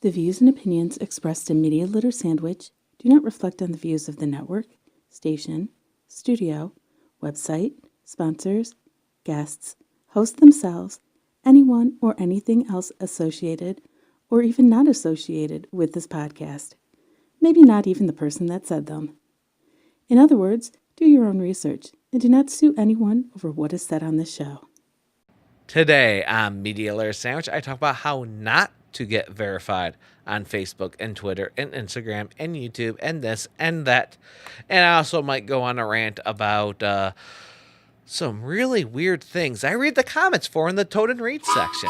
The views and opinions expressed in Media Litter Sandwich do not reflect on the views of the network, station, studio, website, sponsors, guests, hosts themselves, anyone or anything else associated or even not associated with this podcast. Maybe not even the person that said them. In other words, do your own research and do not sue anyone over what is said on this show. Today on Media Litter Sandwich, I talk about how not to get verified on Facebook and Twitter and Instagram and YouTube and this and that. And I also might go on a rant about some really weird things I read the comments for in the Toaden Read section.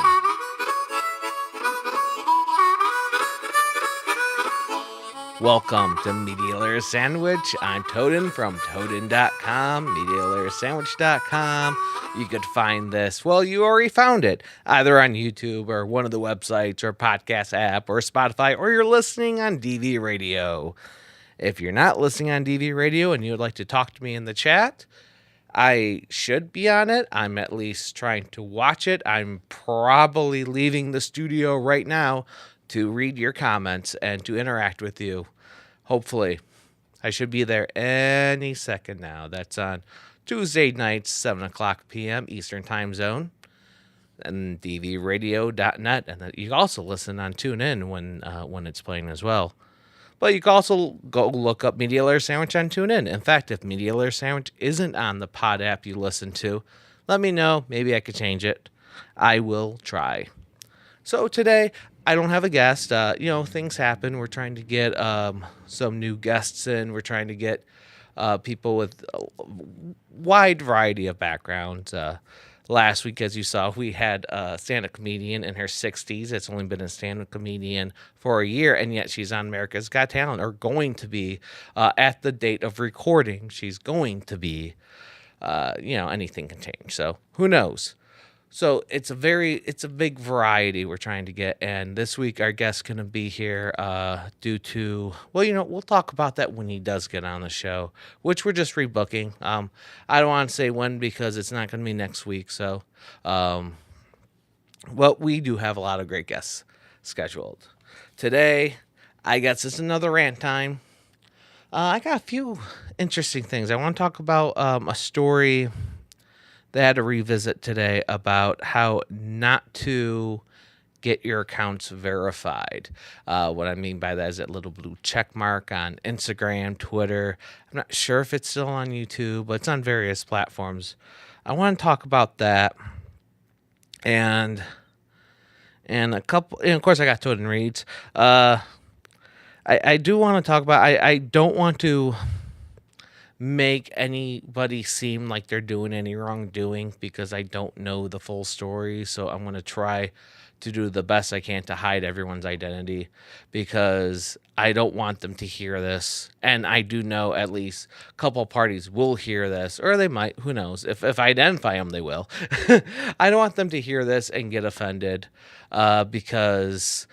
Welcome to Media Litter Sandwich. I'm Toaden from Toaden.com, MediaLitterSandwich.com. You could find this, well, you already found it, either on YouTube or one of the websites or podcast app or Spotify, or you're listening on DV Radio. If you're not listening on DV Radio and you would like to talk to me in the chat, I should be on it. I'm at least trying to watch it. I'm probably leaving the studio right now to read your comments and to interact with you. Hopefully. I should be there any second now. That's on Tuesday nights, 7 o'clock p.m. Eastern Time Zone, and dvradio.net. And you can also listen on TuneIn when it's playing as well. But you can also go look up Media Litter Sandwich on TuneIn. In fact, if Media Litter Sandwich isn't on the pod app you listen to, let me know. Maybe I could change it. I will try. So today, I don't have a guest. Things happen. We're trying to get some new guests in. We're trying to get people with a wide variety of backgrounds. Last week, as you saw, we had a stand-up comedian in her 60s. It's only been a stand-up comedian for a year, and yet she's on America's Got Talent, or going to be at the date of recording. She's going to be. Anything can change. So who knows? So it's a big variety we're trying to get. And this week our guest's going to be here due to, we'll talk about that when he does get on the show, which we're just rebooking. I don't want to say when because it's not going to be next week. So, we do have a lot of great guests scheduled. Today, I guess it's another rant time. I got a few interesting things. I want to talk about a story they had to revisit today about how not to get your accounts verified. What I mean by that is that little blue check mark on Instagram, Twitter. I'm not sure if it's still on YouTube, but it's on various platforms. I want to talk about that. And a couple, and of course I got Toaden Reads. I do want to talk about, I don't want to make anybody seem like they're doing any wrongdoing because I don't know the full story. So I'm going to try to do the best I can to hide everyone's identity because I don't want them to hear this. And I do know at least a couple parties will hear this, or they might, who knows. If I identify them, they will. I don't want them to hear this and get offended because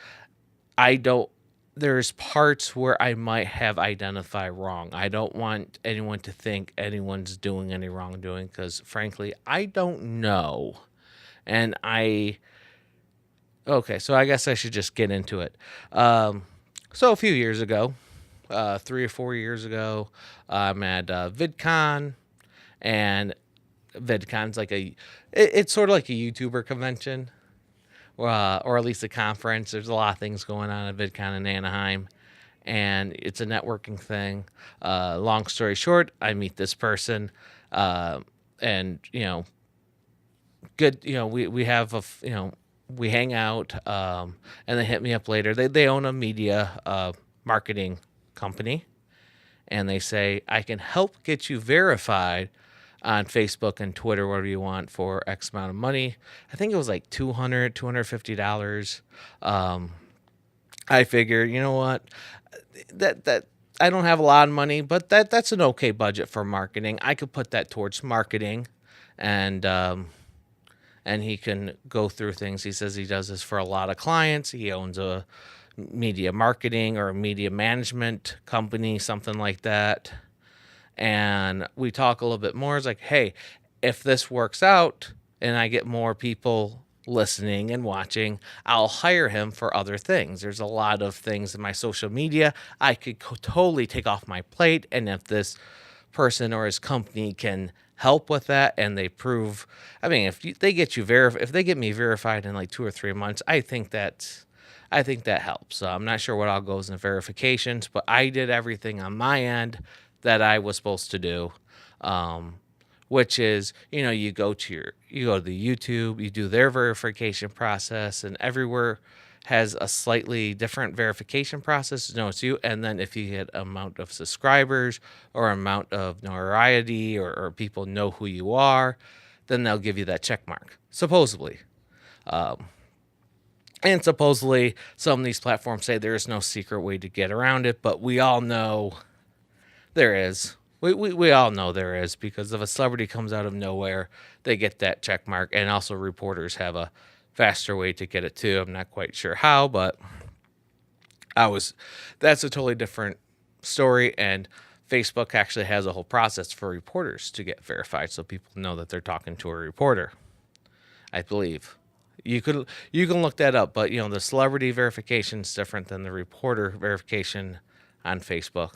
there's parts where I might have identified wrong. I don't want anyone to think anyone's doing any wrongdoing because, frankly, I don't know. And so I guess I should just get into it. So a few years ago, 3 or 4 years ago, I'm at VidCon, and VidCon's it's sort of like a YouTuber convention. Or at least a conference. There's a lot of things going on at VidCon in Anaheim, and it's a networking thing. Long story short, I meet this person, and good. We have we hang out, and they hit me up later. They own a media marketing company, and they say I can help get you verified on Facebook and Twitter, whatever you want, for X amount of money. I think it was like $250. I figure, you know what, that I don't have a lot of money, but that's an okay budget for marketing. I could put that towards marketing, and he can go through things. He says he does this for a lot of clients. He owns a media marketing or a media management company, something like that. And we talk a little bit more. It's like, hey, if this works out and I get more people listening and watching, I'll hire him for other things. There's a lot of things in my social media I could totally take off my plate. And if this person or his company can help with that and they prove, I mean, they get you if they get me verified in like 2 or 3 months, I think that helps. I'm not sure what all goes in verifications, but I did everything on my end that I was supposed to do. Which is, you go to the YouTube, you do their verification process, and everywhere has a slightly different verification process. No, it's you. And then if you get amount of subscribers or amount of notoriety or people know who you are, then they'll give you that check mark, supposedly. And supposedly some of these platforms say there is no secret way to get around it, but we all know there is. We all know there is, because if a celebrity comes out of nowhere, they get that check mark. And also reporters have a faster way to get it too. I'm not quite sure how, but that's a totally different story. And Facebook actually has a whole process for reporters to get verified, so people know that they're talking to a reporter, I believe. You can look that up, but the celebrity verification is different than the reporter verification on Facebook.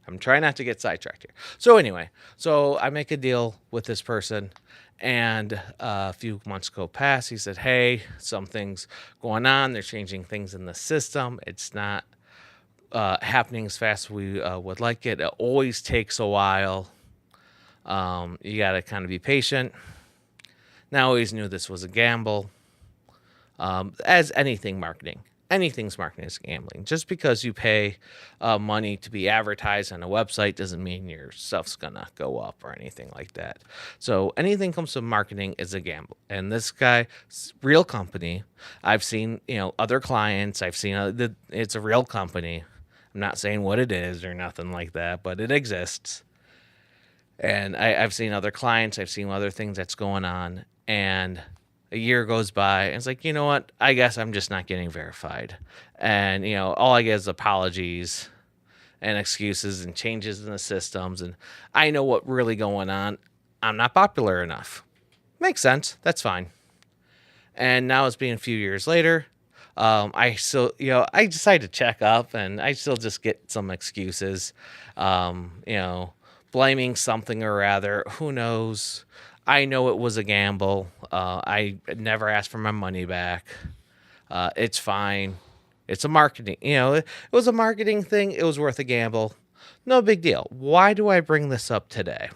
I'm trying not to get sidetracked here. So anyway, I make a deal with this person, and a few months go past. He said, hey, something's going on. They're changing things in the system. It's not happening as fast as we would like it. It always takes a while. You got to kind of be patient. Now, I always knew this was a gamble. As anything's marketing is gambling. Just because you pay money to be advertised on a website doesn't mean your stuff's gonna go up or anything like that. So anything comes to marketing is a gamble. And this guy, real company, I've seen other clients. I've seen it's a real company. I'm not saying what it is or nothing like that, but it exists. And I've seen other clients. I've seen other things that's going on, and a year goes by, and it's like, you know what? I guess I'm just not getting verified. And, all I get is apologies and excuses and changes in the systems. And I know what really going on. I'm not popular enough. Makes sense. That's fine. And now it's been a few years later. I still, I decide to check up, and I still just get some excuses, blaming something or other. Who knows? I know it was a gamble. I never asked for my money back. It's fine. It's a marketing, it was a marketing thing. It was worth a gamble. No big deal. Why do I bring this up today?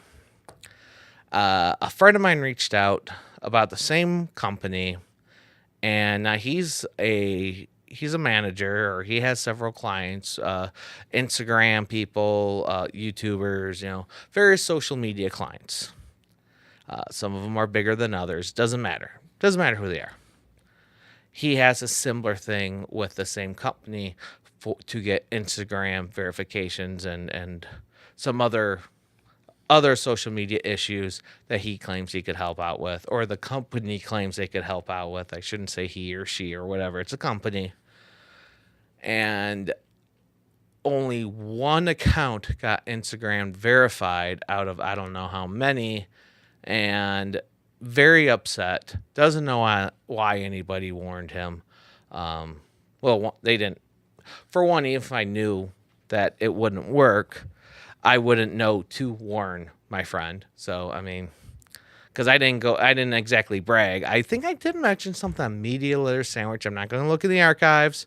A friend of mine reached out about the same company, and he's a manager, or he has several clients, Instagram people, YouTubers, various social media clients. Some of them are bigger than others. Doesn't matter who they are. He has a similar thing with the same company to get Instagram verifications and some other social media issues that he claims he could help out with, or the company claims they could help out with. I shouldn't say he or she or whatever. It's a company. And only one account got Instagram verified out of I don't know how many, and very upset. Doesn't know why anybody warned him. Well, they didn't. For one, if I knew that it wouldn't work, I wouldn't know to warn my friend. So, I mean, because I didn't exactly brag. I think I did mention something on Media Litter Sandwich. I'm not going to look in the archives,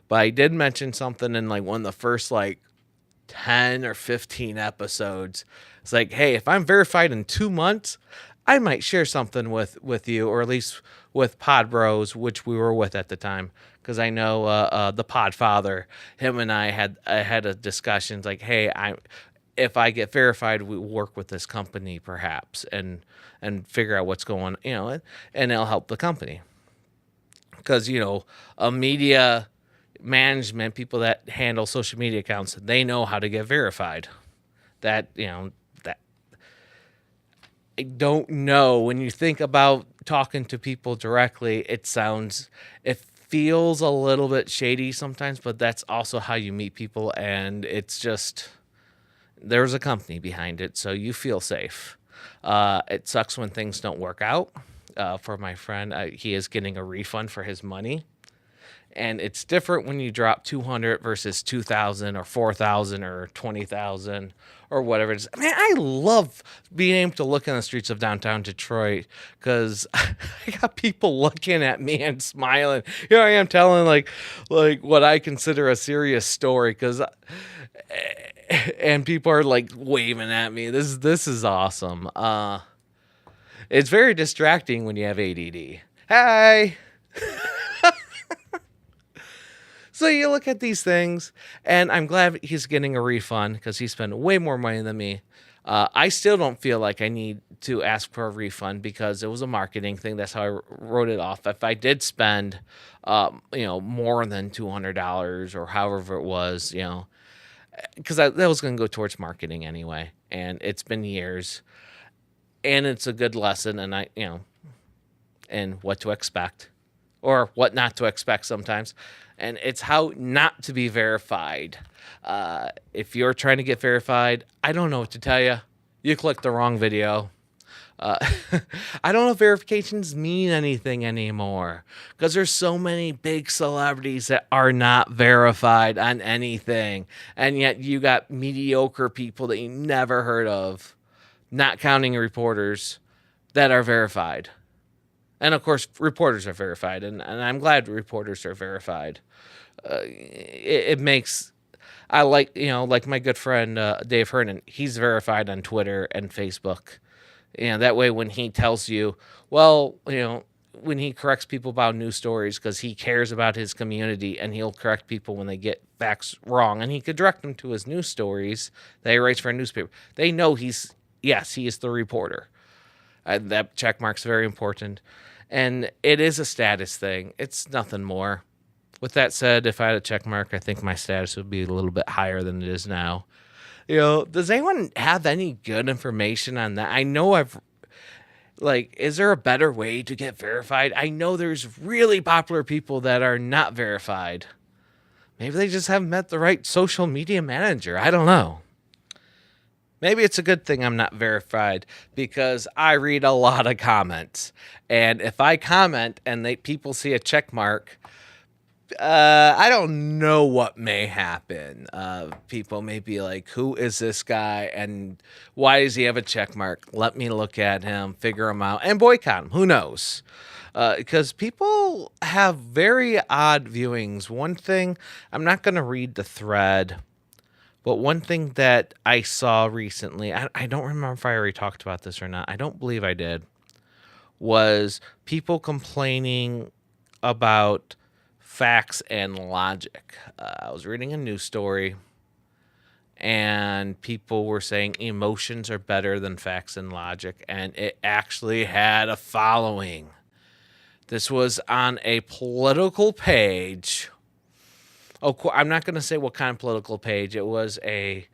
but I did mention something in like one of the first 10 or 15 episodes. It's like, hey, if I'm verified in 2 months, I might share something with you, or at least with Pod Bros, which we were with at the time, because I know the Podfather, him and I had a discussion like, hey, if I get verified, we work with this company perhaps and figure out what's going, and it'll help the company, because a media management, people that handle social media accounts, they know how to get verified. That I don't know. When you think about talking to people directly, it feels a little bit shady sometimes, but that's also how you meet people. And it's just, there's a company behind it, so you feel safe. It sucks when things don't work out. for my friend. He is getting a refund for his money. And it's different when you drop 200 versus 2,000 or 4,000 or 20,000 or whatever it is. I mean, I love being able to look in the streets of downtown Detroit because I got people looking at me and smiling. Here I am telling like what I consider a serious story because and people are like waving at me. This is awesome. It's very distracting when you have ADD. Hi. So you look at these things, and I'm glad he's getting a refund because he spent way more money than me. I still don't feel like I need to ask for a refund because it was a marketing thing. That's how I wrote it off. If I did spend, more than $200 or however it was, because that was going to go towards marketing anyway, and it's been years, and it's a good lesson, and and what to expect or what not to expect sometimes. And it's how not to be verified. If you're trying to get verified, I don't know what to tell you. You clicked the wrong video. I don't know if verifications mean anything anymore because there's so many big celebrities that are not verified on anything. And yet you got mediocre people that you never heard of, not counting reporters, that are verified. And of course, reporters are verified, and I'm glad reporters are verified. It makes I like my good friend Dave Hernan. He's verified on Twitter and Facebook. That way when he tells you, well, when he corrects people about news stories because he cares about his community and he'll correct people when they get facts wrong, and he could direct them to his news stories that he writes for a newspaper. They know he is the reporter. That check mark's very important. And it is a status thing. It's nothing more. With that said, if I had a check mark, I think my status would be a little bit higher than it is now. Does anyone have any good information on that? I know is there a better way to get verified? I know there's really popular people that are not verified. Maybe they just haven't met the right social media manager. I don't know. Maybe it's a good thing I'm not verified because I read a lot of comments. And if I comment and people see a check mark, I don't know what may happen. People may be like, who is this guy and why does he have a check mark? Let me look at him, figure him out, and boycott him. Who knows? Because people have very odd viewings. One thing, I'm not going to read the thread, but one thing that I saw recently, I don't remember if I already talked about this or not. I don't believe I did. Was people complaining about facts and logic. I was reading a news story and people were saying emotions are better than facts and logic, and it actually had a following. This was on a political page. Oh, I'm not going to say what kind of political page. It was a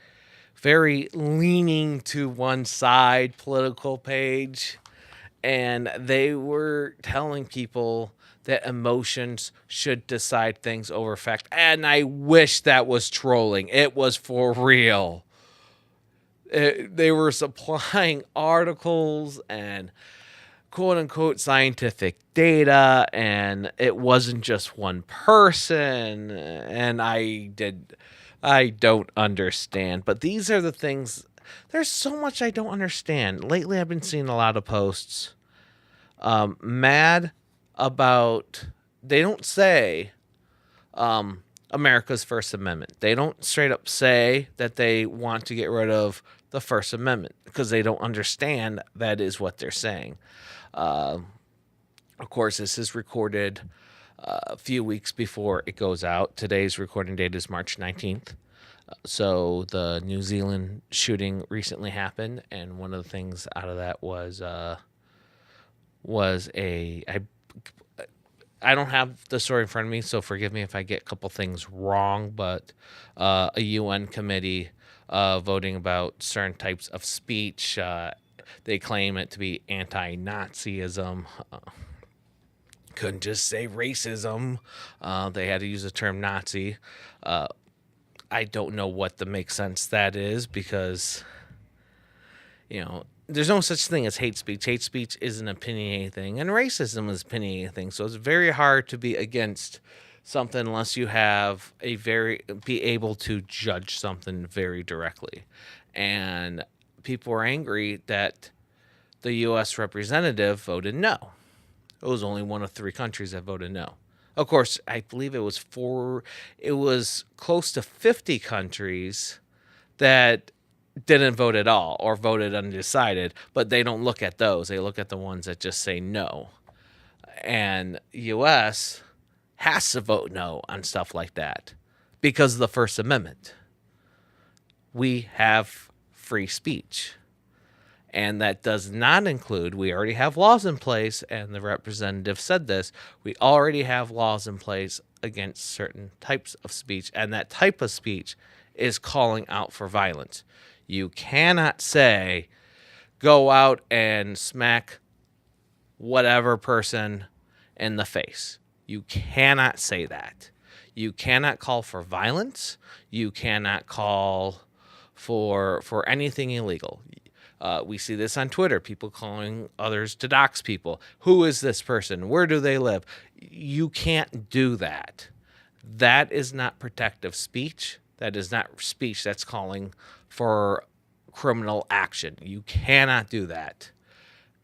very leaning to one side political page, and they were telling people that emotions should decide things over fact. And I wish that was trolling. It was for real. They were supplying articles and quote unquote scientific data, and it wasn't just one person. And I don't understand. But these are the things. There's so much I don't understand. Lately, I've been seeing a lot of posts mad about, they don't say America's First Amendment. They don't straight up say that they want to get rid of the First Amendment because they don't understand that is what they're saying. Of course, this is recorded a few weeks before it goes out. Today's recording date is March 19th. So the New Zealand shooting recently happened, and one of the things out of that was I don't have the story in front of me, so forgive me if I get a couple things wrong, but a UN committee voting about certain types of speech, they claim it to be anti-Nazism. Couldn't just say racism. They had to use the term Nazi. I don't know what the make sense that is because, there's no such thing as hate speech. Hate speech is an opinionated thing, and racism is an opinionated thing. So it's very hard to be against something unless you have be able to judge something very directly. And people were angry that the U.S. representative voted no. It was only one of 3 countries that voted no. Of course, I believe it was close to 50 countries that didn't vote at all or voted undecided, but they don't look at those. They look at the ones that just say no. And U.S. has to vote no on stuff like that because of the First Amendment. We have free speech. And that does not include, we already have laws in place, and the representative said this, we already have laws in place against certain types of speech, and that type of speech is calling out for violence. You cannot say, go out and smack whatever person in the face. You cannot say that. You cannot call for violence. You cannot call for anything illegal. We see this on Twitter, people calling others to dox people. Who is this person? Where do they live? You can't do that. That is not protective speech. That is not speech that's calling for criminal action. You cannot do that.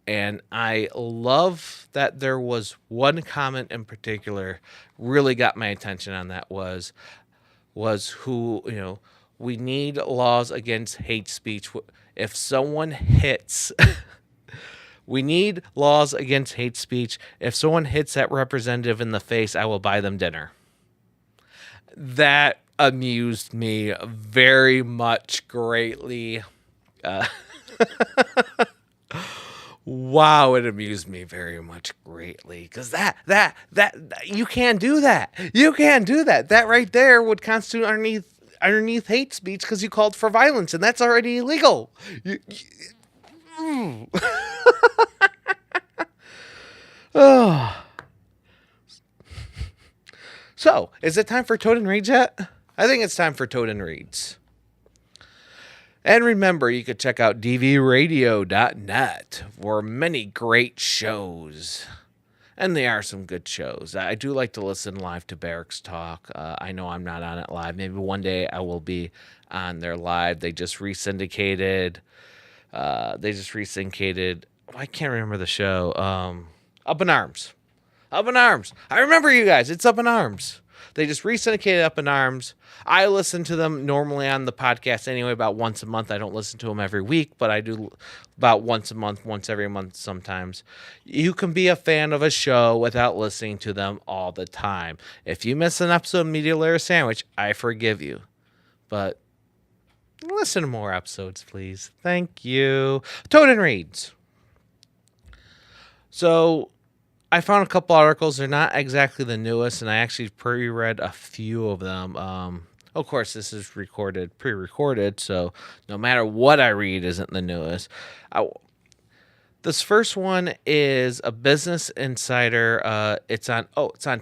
And I love that there was one comment in particular really got my attention on that was who, we need laws against hate speech. If someone hits, we need laws against hate speech. If someone hits that representative in the face, I will buy them dinner. That amused me very much greatly. Wow, it amused me very much greatly because that you can't do that. You can't do that. That right there would constitute underneath hate speech because you called for violence, and that's already illegal. Oh. So, is it time for Toaden Reads yet? I think it's time for Toaden Reads. And remember, you could check out dvradio.net for many great shows. And they are some good shows. I do like to listen live to Barracks Talk. I know I'm not on it live. Maybe one day I will be on there live. They just resyndicated. I can't remember the show. Up in Arms. Up in Arms. I remember you guys. It's Up in Arms. They just resyndicated Up in Arms. I listen to them normally on the podcast anyway, about once a month. I don't listen to them every week, but I do about once a month, once every month sometimes. You can be a fan of a show without listening to them all the time. If you miss an episode of Media Layer Sandwich, I forgive you. But listen to more episodes, please. Thank you. Toaden Reads. So I found a couple articles. They're not exactly the newest, and I actually pre-read a few of them. Of course, this is pre-recorded, so no matter what I read isn't the newest. This first one is a Business Insider. It's on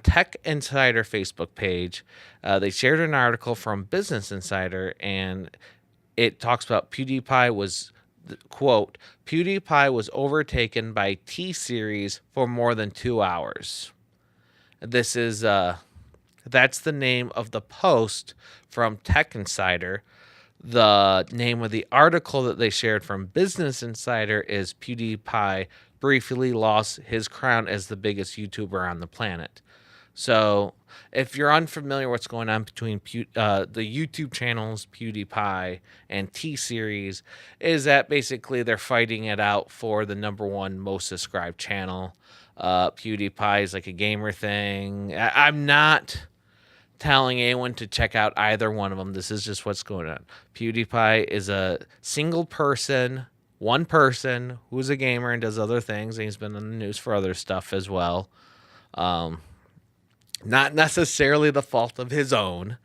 Tech Insider Facebook page. They shared an article from Business Insider, and it talks about PewDiePie was, quote, PewDiePie was overtaken by T-Series for more than 2 hours. This is that's the name of the post from Tech Insider. The name of the article that they shared from Business Insider is PewDiePie briefly lost his crown as the biggest YouTuber on the planet. So if you're unfamiliar what's going on between the YouTube channels PewDiePie and T-Series, is that basically they're fighting it out for the number one most subscribed channel. PewDiePie is like a gamer thing. I'm not telling anyone to check out either one of them. This is just what's going on. PewDiePie is a single person, one person who's a gamer and does other things, and he's been in the news for other stuff as well. Not necessarily the fault of his own.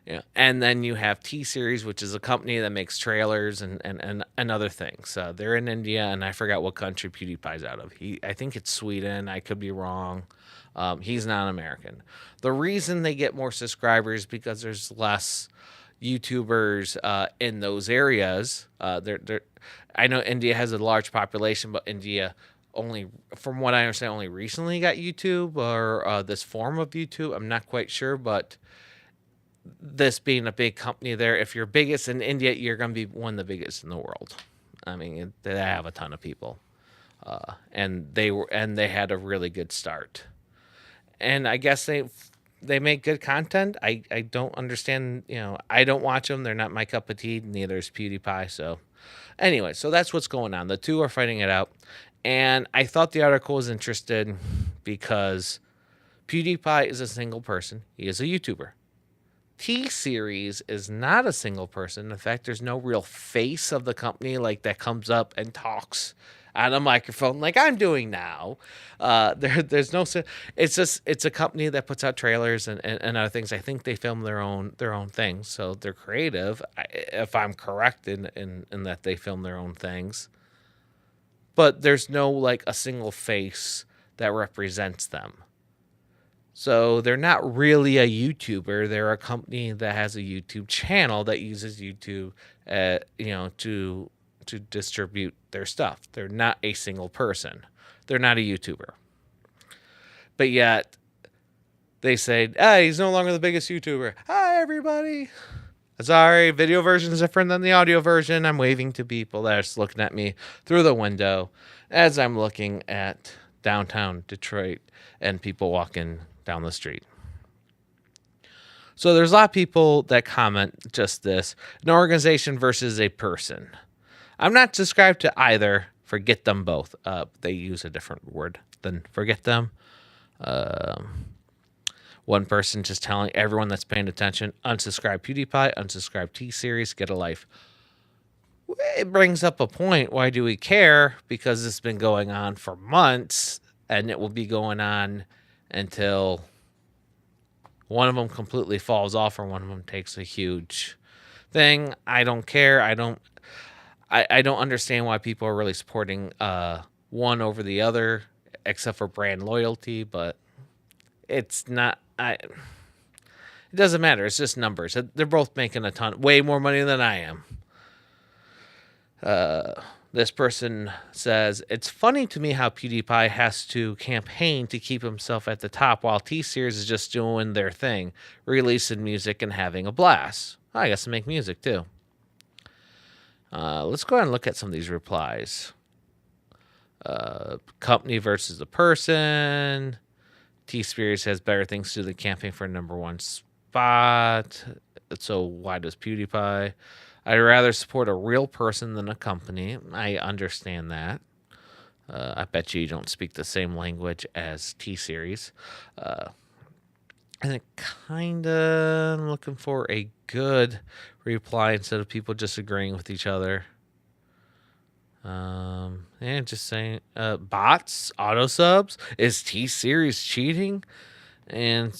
Yeah. And then you have T-Series, which is a company that makes trailers and other things. They're in India, and I forgot what country PewDiePie's out of. I think it's Sweden. I could be wrong. He's not American. The reason they get more subscribers is because there's less YouTubers in those areas. I know India has a large population, but India only, from what I understand, only recently got YouTube or this form of YouTube. I'm not quite sure, but this being a big company there, if you're biggest in India, you're going to be one of the biggest in the world. I mean, they have a ton of people, and they had a really good start. And I guess they make good content. I don't understand. I don't watch them. They're not my cup of tea. Neither is PewDiePie. So anyway, so that's what's going on. The two are fighting it out, and I thought the article was interesting because PewDiePie is a single person. He is a YouTuber. T-Series is not a single person. In fact, there's no real face of the company like that comes up and talks on a microphone like I'm doing now. There's no. It's a company that puts out trailers and other things. I think they film their own things, so they're creative. If I'm correct in that they film their own things, but there's no like a single face that represents them. So they're not really a YouTuber. They're a company that has a YouTube channel that uses YouTube, to distribute their stuff. They're not a single person. They're not a YouTuber. But yet they say, "Hey, he's no longer the biggest YouTuber." Hi, everybody. Sorry, video version is different than the audio version. I'm waving to people that are just looking at me through the window as I'm looking at downtown Detroit and people walking down the street. So there's a lot of people that comment just this: an organization versus a person. I'm not subscribed to either. Forget them both. They use a different word than forget them. One person just telling everyone that's paying attention, unsubscribe PewDiePie, unsubscribe T-Series, get a life. It brings up a point. Why do we care? Because it's been going on for months, and it will be going on until one of them completely falls off or one of them takes a huge thing. I don't care. I don't understand why people are really supporting one over the other, except for brand loyalty. But it's not. It doesn't matter. It's just numbers. They're both making way more money than I am. This person says, "It's funny to me how PewDiePie has to campaign to keep himself at the top while T-Series is just doing their thing, releasing music and having a blast. I guess to make music too." Let's go ahead and look at some of these replies. Company versus the person. T-Series has better things to do than campaign for number one spot. So why does PewDiePie? I'd rather support a real person than a company. I understand that. I bet you don't speak the same language as T-Series. And it kind of looking for a good reply instead of people just agreeing with each other. And just saying, bots, auto subs, is T-Series cheating? And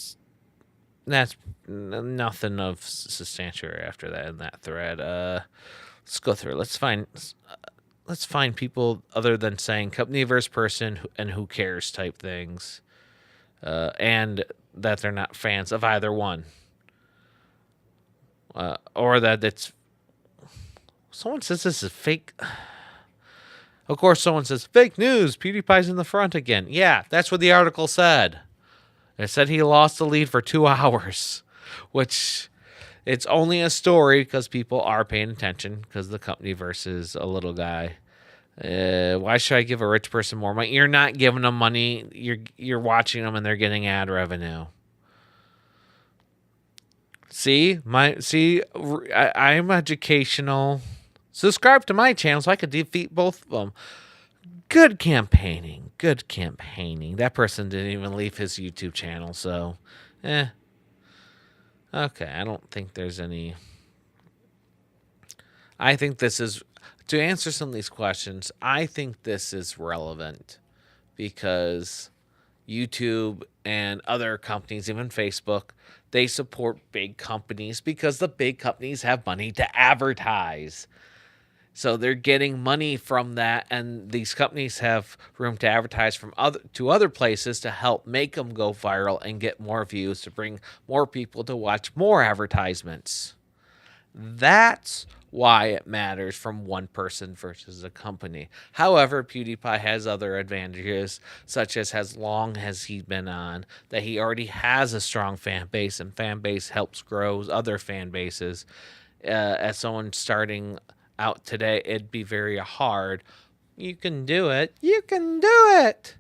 that's nothing of substantial after that in that thread. Let's go through. Let's find people other than saying company versus person and who cares type things, and that they're not fans of either one, or that it's. Someone says this is fake. Of course, someone says fake news. PewDiePie's in the front again. Yeah, that's what the article said. It said he lost the lead for 2 hours, which it's only a story because people are paying attention because the company versus a little guy. Why should I give a rich person more money? You're not giving them money. You're watching them and they're getting ad revenue. I'm educational. Subscribe to my channel so I could defeat both of them. Good campaigning. That person didn't even leave his YouTube channel, so Okay, I don't think there's any. I think this is, to answer some of these questions, I think this is relevant because YouTube and other companies, even Facebook, they support big companies because the big companies have money to advertise. So they're getting money from that, and these companies have room to advertise from other places to help make them go viral and get more views to bring more people to watch more advertisements. That's why it matters from one person versus a company. However, PewDiePie has other advantages, such as long as he's been on, that he already has a strong fan base, and fan base helps grow other fan bases. As someone starting out today, it'd be very hard. You can do it. You can do it.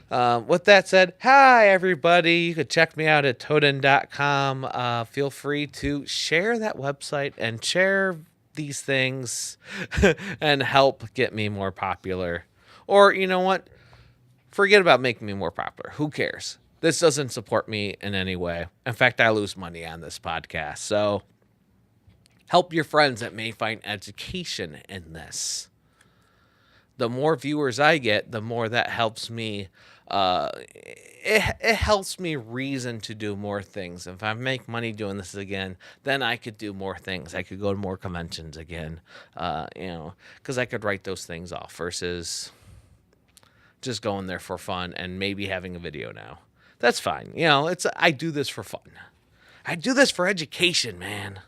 With that said, hi everybody. You could check me out at Toaden.com. Feel free to share that website and share these things and help get me more popular. Or, you know what? Forget about making me more popular. Who cares? This doesn't support me in any way. In fact, I lose money on this podcast. So help your friends that may find education in this. The more viewers I get, the more that helps me. It helps me reason to do more things. If I make money doing this again, then I could do more things. I could go to more conventions again, because I could write those things off versus just going there for fun and maybe having a video now. That's fine. I do this for fun. I do this for education, man.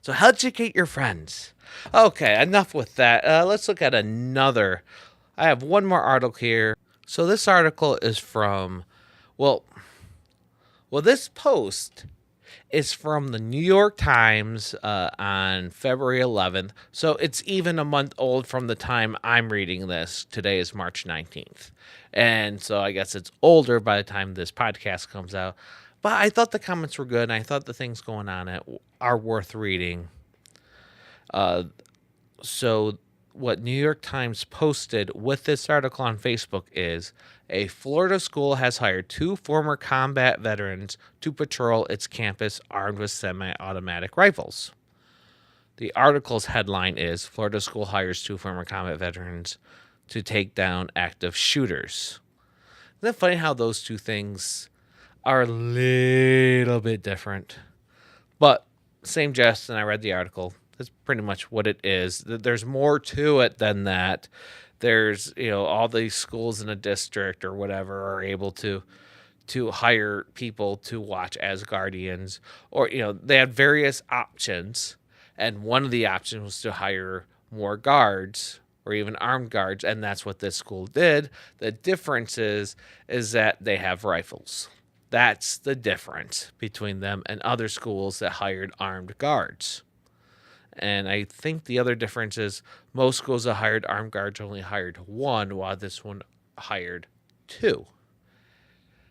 So educate your friends. Okay, enough with that. Let's look at another. I have one more article here. So this article is from, well, this post is from the New York Times on February 11th. So it's even a month old from the time I'm reading this. Today is March 19th. And so I guess it's older by the time this podcast comes out. But I thought the comments were good, and I thought the things going on it are worth reading. So what New York Times posted with this article on Facebook is a Florida school has hired 2 former combat veterans to patrol its campus armed with semi-automatic rifles. The article's headline is Florida school hires 2 former combat veterans to take down active shooters. Isn't it funny how those two things are a little bit different? But same gist, and I read the article. That's pretty much what it is. There's more to it than that. There's, all these schools in a district or whatever are able to hire people to watch as guardians, or, they had various options. And one of the options was to hire more guards or even armed guards. And that's what this school did. The difference is that they have rifles. That's the difference between them and other schools that hired armed guards. And I think the other difference is most schools that hired armed guards only hired 1, while this one hired 2.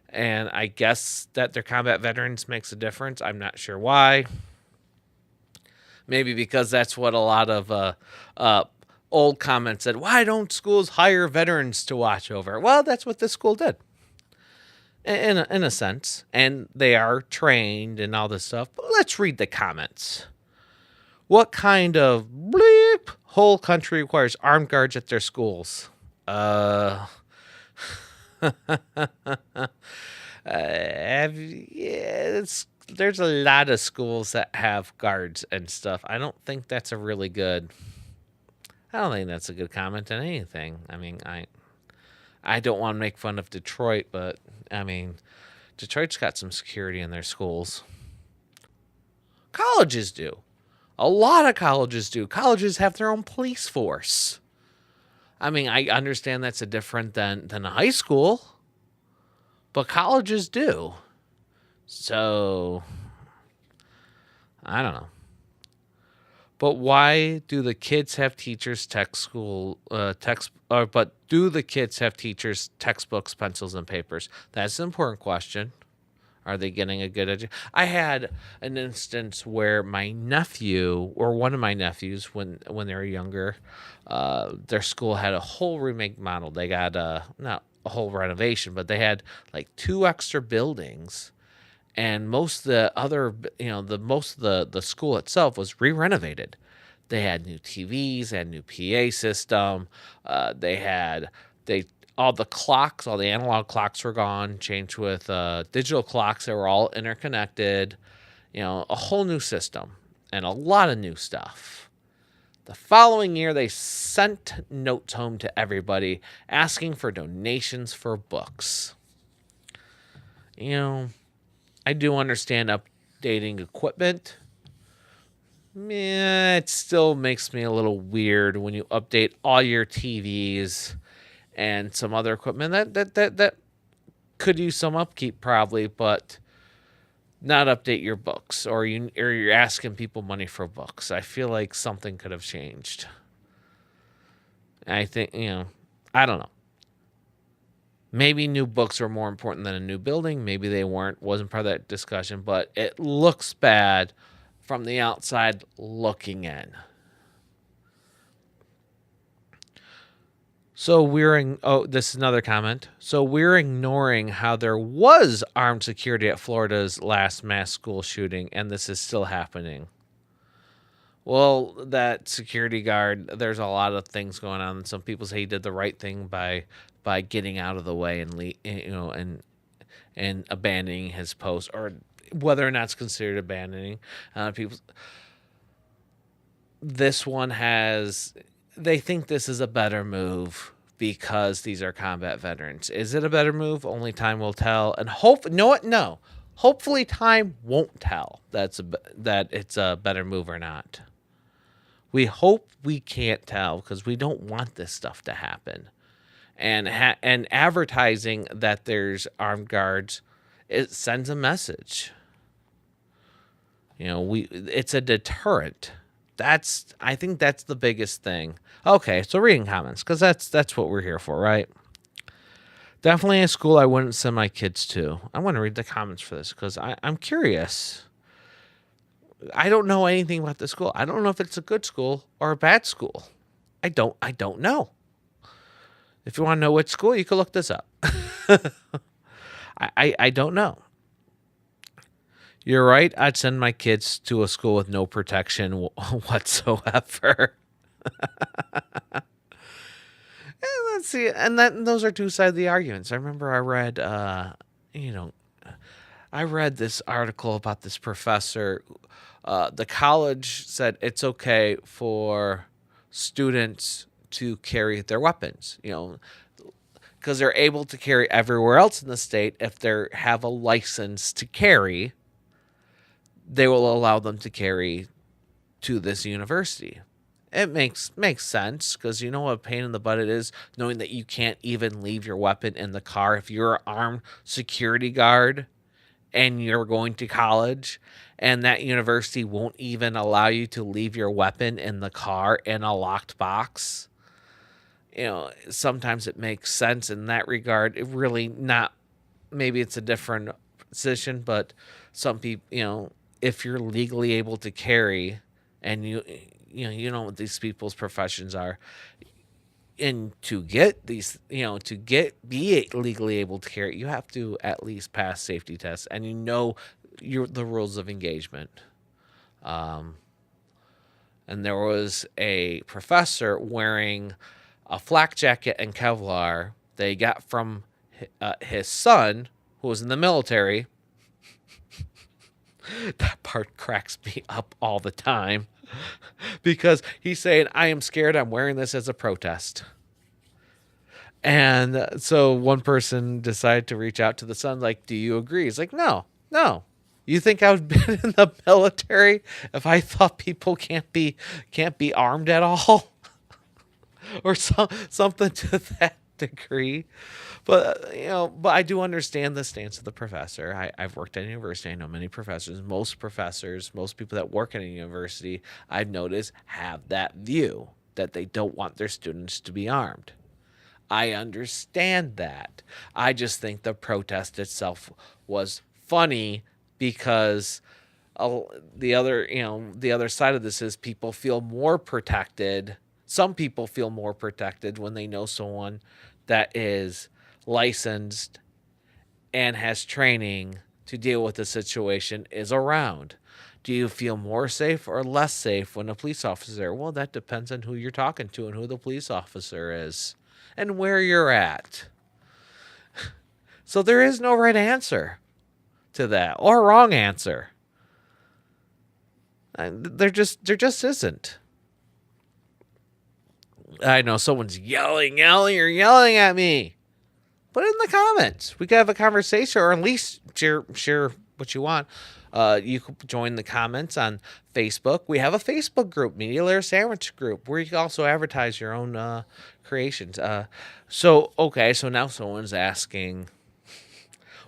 And I guess that their combat veterans makes a difference. I'm not sure why. Maybe because that's what a lot of old comments said. Why don't schools hire veterans to watch over? Well, that's what this school did. In a sense. And they are trained and all this stuff. But let's read the comments. What kind of bleep whole country requires armed guards at their schools? There's a lot of schools that have guards and stuff. I don't think that's a good comment on anything. I mean, I don't want to make fun of Detroit, but I mean, Detroit's got some security in their schools. Colleges do. A lot of colleges do. Colleges have their own police force. I mean, I understand that's different than a high school, but colleges do. So, I don't know. But why do the kids have teachers but do the kids have teachers, textbooks, pencils, and papers? That's an important question. Are they getting a good education? I had an instance where my nephew, or one of my nephews, when they were younger, their school had a whole remake model. They got not a whole renovation, but they had like 2 extra buildings, and most of the other, the school itself was re-renovated. They had new TVs, they had new PA system. All the clocks, all the analog clocks were gone, changed with digital clocks that were all interconnected, a whole new system and a lot of new stuff. The following year, they sent notes home to everybody asking for donations for books. I do understand updating equipment. it still makes me a little weird when you update all your TVs and some other equipment that could use some upkeep probably, but not update your books, or you're asking people money for books. I feel like something could have changed. I think, I don't know. Maybe new books are more important than a new building. Maybe they weren't. Wasn't part of that discussion, but it looks bad from the outside looking in. This is another comment. So we're ignoring how there was armed security at Florida's last mass school shooting, and this is still happening. Well, that security guard, there's a lot of things going on. Some people say he did the right thing by getting out of the way and abandoning his post, or whether or not it's considered abandoning. They think this is a better move because these are combat veterans. Is it a better move? Only time will tell. And no. Hopefully time won't tell that it's a better move or not. We hope we can't tell because we don't want this stuff to happen. And advertising that there's armed guards, it sends a message. It's a deterrent. I think that's the biggest thing. Okay, so reading comments, because that's what we're here for, right? Definitely a school I wouldn't send my kids to. I want to read the comments for this because I'm curious. I don't know anything about the school. I don't know if it's a good school or a bad school. I don't know. If you want to know which school, you can look this up. I don't know. You're right. I'd send my kids to a school with no protection whatsoever. Let's see. And those are two sides of the arguments. I remember I read this article about this professor. The college said it's okay for students to carry their weapons, because they're able to carry everywhere else in the state. If they have a license to carry, they will allow them to carry to this university. It makes sense because you know what a pain in the butt it is knowing that you can't even leave your weapon in the car if you're an armed security guard and you're going to college and that university won't even allow you to leave your weapon in the car in a locked box. Sometimes it makes sense in that regard. It really not, maybe it's a different position, but some people, if you're legally able to carry and you know what these people's professions are, and to get these, be legally able to carry, you have to at least pass safety tests and the rules of engagement. And there was a professor wearing a flak jacket and Kevlar they got from his son, who was in the military. That part cracks me up all the time because he's saying, I am scared. I'm wearing this as a protest. And so one person decided to reach out to the son, like, do you agree? He's like, no. You think I would been in the military if I thought people can't be armed at all? Or something to that degree. But I do understand the stance of the professor. I've worked at a university. I know many professors. Most people that work at a university, I've noticed, have that view that they don't want their students to be armed. I understand that. I just think the protest itself was funny because the other side of this is people feel more protected. Some people feel more protected when they know someone that is licensed and has training to deal with the situation is around. Do you feel more safe or less safe when a police officer is there? Well, that depends on who you're talking to and who the police officer is and where you're at. So there is no right answer to that or wrong answer. There just isn't. I know someone's yelling at me. Put it in the comments. We could have a conversation, or at least share what you want. You can join the comments on Facebook. We have a Facebook group, Media Layer Sandwich Group, where you can also advertise your own creations. So now someone's asking,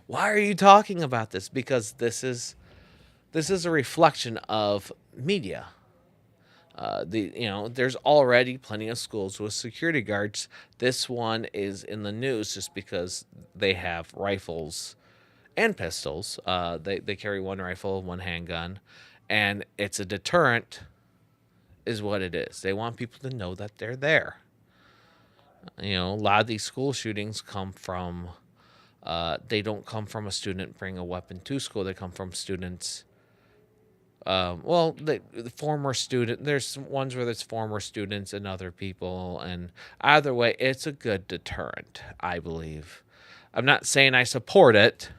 why are you talking about this? Because this is a reflection of media. There's already plenty of schools with security guards. This one is in the news just because they have rifles and pistols. They carry one rifle, one handgun, and it's a deterrent, is what it is. They want people to know that they're there. A lot of these school shootings come from. They don't come from a student bringing a weapon to school. They come from students. The former student. There's ones where there's former students and other people, and either way, it's a good deterrent, I believe. I'm not saying I support it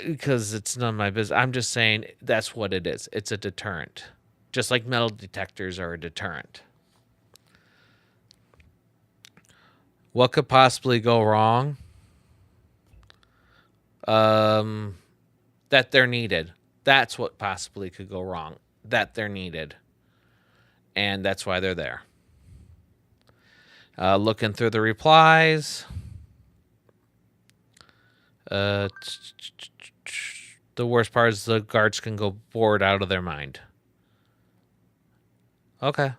because it's none of my business. I'm just saying that's what it is. It's a deterrent, just like metal detectors are a deterrent. What could possibly go wrong? That they're needed. That's what possibly could go wrong. That they're needed. And that's why they're there. Looking through the replies. The worst part is the guards can go bored out of their mind. Okay.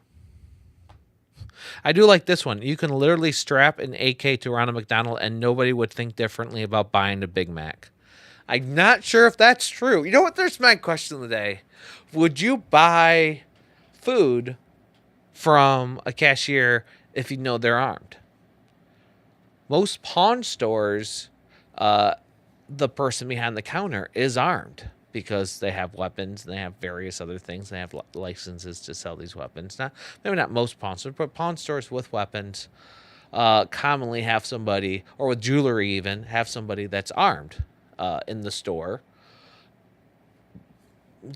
I do like this one. You can literally strap an AK to Ronald McDonald and nobody would think differently about buying a Big Mac. I'm not sure if that's true. You know what? There's my question of the day. Would you buy food from a cashier if you know they're armed? Most pawn stores, the person behind the counter is armed because they have weapons and they have various other things. They have licenses to sell these weapons. Maybe not most pawn stores, but pawn stores with weapons commonly have somebody, or with jewelry even, have somebody that's armed in the store.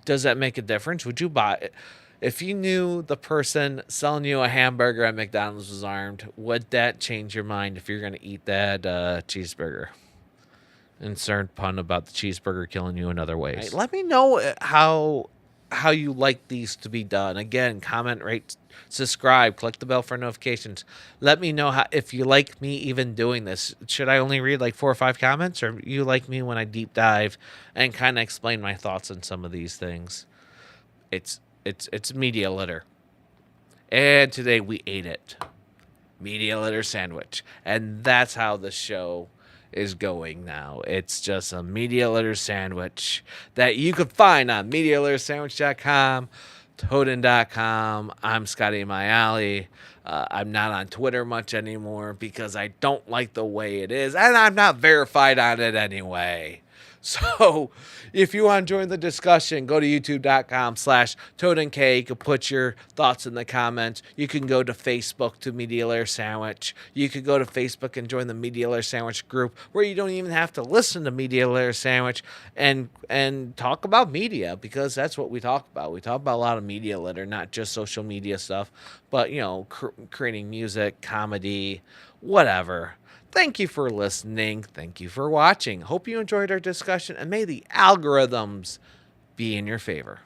Does that make a difference? Would you buy it? If you knew the person selling you a hamburger at McDonald's was armed, would that change your mind if you're going to eat that cheeseburger? Insert pun about the cheeseburger killing you in other ways. Right, let me know how you like these to be done. Again, comment, rate, subscribe, click the bell for notifications. Let me know if you like me even doing this. Should I only read like 4 or 5 comments, or you like me when I deep dive and kind of explain my thoughts on some of these things? It's media litter. And today we ate it. Media litter sandwich. And that's how the show is going now. It's just a media litter sandwich that you can find on MediaLitterSandwich.com, Toaden.com. I'm Scotty Mayali. I'm not on Twitter much anymore because I don't like the way it is, and I'm not verified on it anyway. So if you want to join the discussion, go to youtube.com/ToadenK. You can put your thoughts in the comments. You can go to Facebook to Media Layer Sandwich. You could go to Facebook and join the Media Layer Sandwich group, where you don't even have to listen to Media Layer Sandwich and talk about media, because that's what we talk about. We talk about a lot of media litter, not just social media stuff, but creating music, comedy, whatever. Thank you for listening. Thank you for watching. Hope you enjoyed our discussion, and may the algorithms be in your favor.